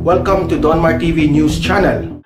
Welcome to Donmar TV News Channel.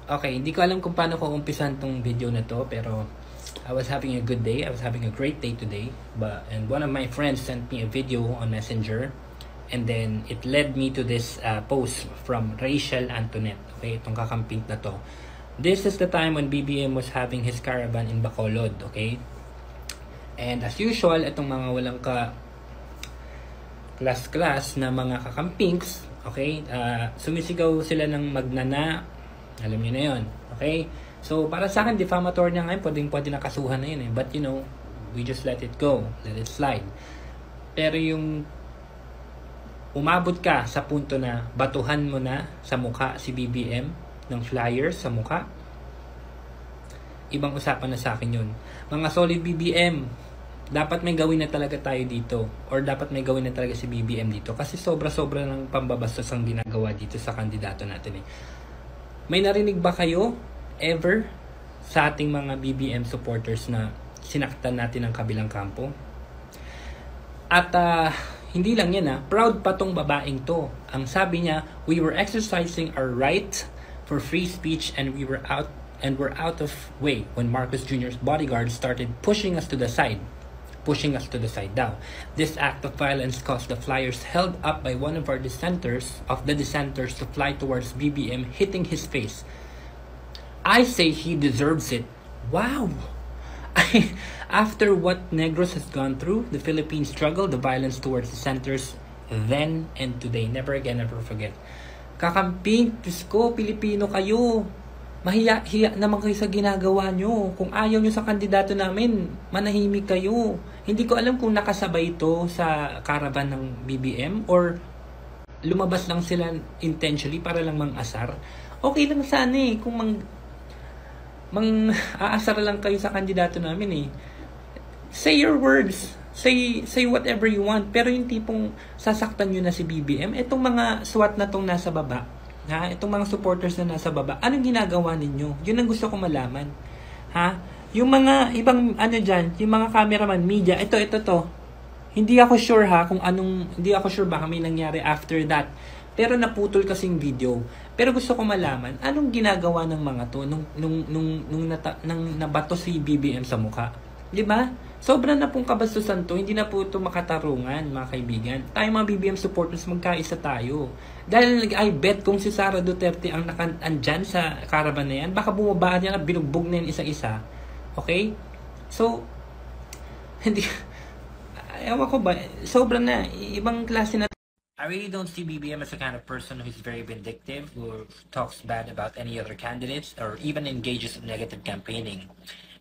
Okay, hindi ko alam kung paano ko umpisan tong video na to, pero I was having a good day. I was having a great day today. And one of my friends sent me a video on Messenger, and then it led me to this post from Rachel Antoinette. Okay, itong kakamping na to. This is the time when BBM was having his caravan in Bacolod, okay? And as usual, itong mga walang class na mga kakampings, okay? Sumisigaw sila ng magnana. Alam niyo na yun. Okay? So, para sa akin, defamatory na ngayon. Pwede nakasuhan na yun eh. But, you know, we just let it go. Let it slide. Pero yung umabot ka sa punto na batuhan mo na sa mukha si BBM ng flyers sa mukha, ibang usapan na sa akin yun. Mga solid BBM, dapat may gawin na talaga tayo dito. Or dapat may gawin na talaga si BBM dito. Kasi sobra-sobra ng pambabastos ang ginagawa dito sa kandidato natin eh. May narinig ba kayo ever sa ating mga BBM supporters na sinaktan natin ang kabilang kampo? At hindi lang yan proud pa tong babaeng to. Ang sabi niya, we were exercising our right for free speech and we're out of way when Marcos Jr.'s bodyguards started pushing us to the side daw. This act of violence caused the flyers held up by one of our dissenters to fly towards BBM, hitting his face. I say he deserves it. Wow! After what Negros has gone through, the Philippines struggle, the violence towards dissenters then and today. Never again, never forget. Kakamping, Diyos ko, Pilipino kayo. Mahiya naman kayo sa ginagawa nyo. Kung ayaw nyo sa kandidato namin, manahimik kayo. Hindi ko alam kung nakasabay ito sa caravan ng BBM or lumabas lang sila intentionally para lang mang-asar. Okay lang sana eh kung aasar lang kayo sa kandidato namin eh. Say your words. Say whatever you want. Pero yung tipong sasaktan nyo na si BBM, itong mga SWAT na tong nasa baba, itong mga supporters na nasa baba, anong ginagawa ninyo? Yun ang gusto ko malaman. Yung mga ibang dyan, yung mga cameraman, media, ito to. Hindi ako sure hindi ako sure baka may nangyari after that. Pero naputol kasing video. Pero gusto ko malaman, anong ginagawa ng mga to nung nabato si BBM sa mukha? Di ba? Sobra na pong kabastusan to, hindi na po ito makatarungan, mga kaibigan. Tayo mga BBM supporters, magkaisa tayo. Dahil I bet kung si Sara Duterte ang andyan sa caravan na yan, baka bumabaan niya na binugbog na yan isa-isa. Okay? So, hindi, ewan ko ba, sobra na, ibang klase na. I really don't see BBM as a kind of person who's very vindictive, who talks bad about any other candidates, or even engages in negative campaigning.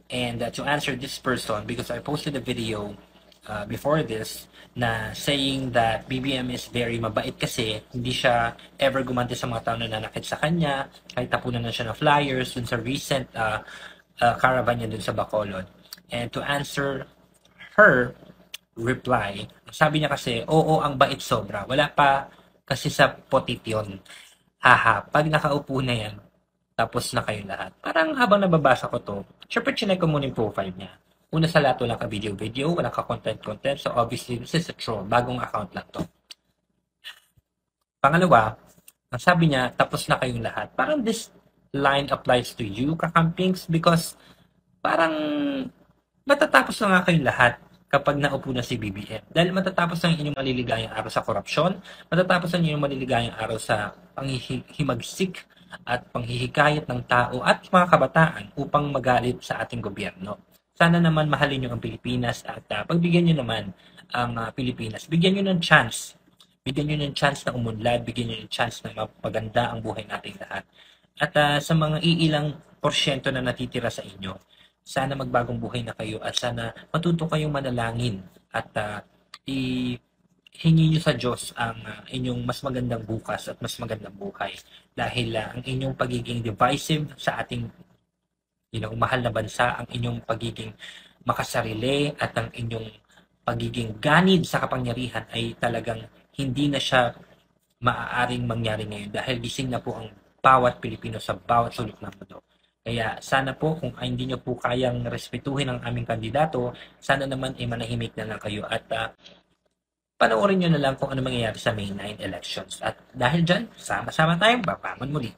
And to answer this person, because I posted a video before this na saying that BBM is very mabait kasi hindi siya ever gumanti sa mga tao na nanakit sa kanya, kahit tapunan na siya ng flyers dun sa recent caravan niya dun sa Bacolod. And to answer her reply, sabi niya kasi, oo, ang bait sobra. Wala pa kasi sa potit yun. Haha, pag nakaupo na yan, tapos na kayo lahat. Parang habang nababasa ko to, syempre chinek ko muna yung profile niya. Una sa lahat, walang ka-video, walang ka-content. So obviously, this is a troll. Bagong account lang to. Pangalawa, ang sabi niya, tapos na kayong lahat. Parang this line applies to you, kakampings, because parang matatapos na nga kayong lahat kapag naupo na si BBM. Dahil matatapos ang inyong maliligayang araw sa korupsyon, matatapos ang inyong maliligayang araw sa panghihimagsik at panghihikayat ng tao at mga kabataan upang magalit sa ating gobyerno. Sana naman mahalin nyo ang Pilipinas at pagbigyan nyo naman ang Pilipinas. Bigyan nyo ng chance. Bigyan nyo ng chance na umunlad, bigyan nyo ng chance na mapaganda ang buhay nating lahat. At sa mga iilang porsyento na natitira sa inyo, sana magbagong buhay na kayo at sana matuto kayong manalangin at hingi nyo sa Diyos ang inyong mas magandang bukas at mas magandang buhay. Dahil ang inyong pagiging divisive sa ating mahal na bansa, ang inyong pagiging makasarili at ang inyong pagiging ganid sa kapangyarihan ay talagang hindi na siya maaaring mangyari ngayon dahil gising na po ang bawat Pilipino sa bawat sulok ng mundo. Kaya sana po kung hindi nyo po kayang respetuhin ang aming kandidato, sana naman ay manahimik na lang kayo at panoorin nyo na lang kung ano mangyayari sa May 9 elections. At dahil dyan, sama-sama tayong babangon muli.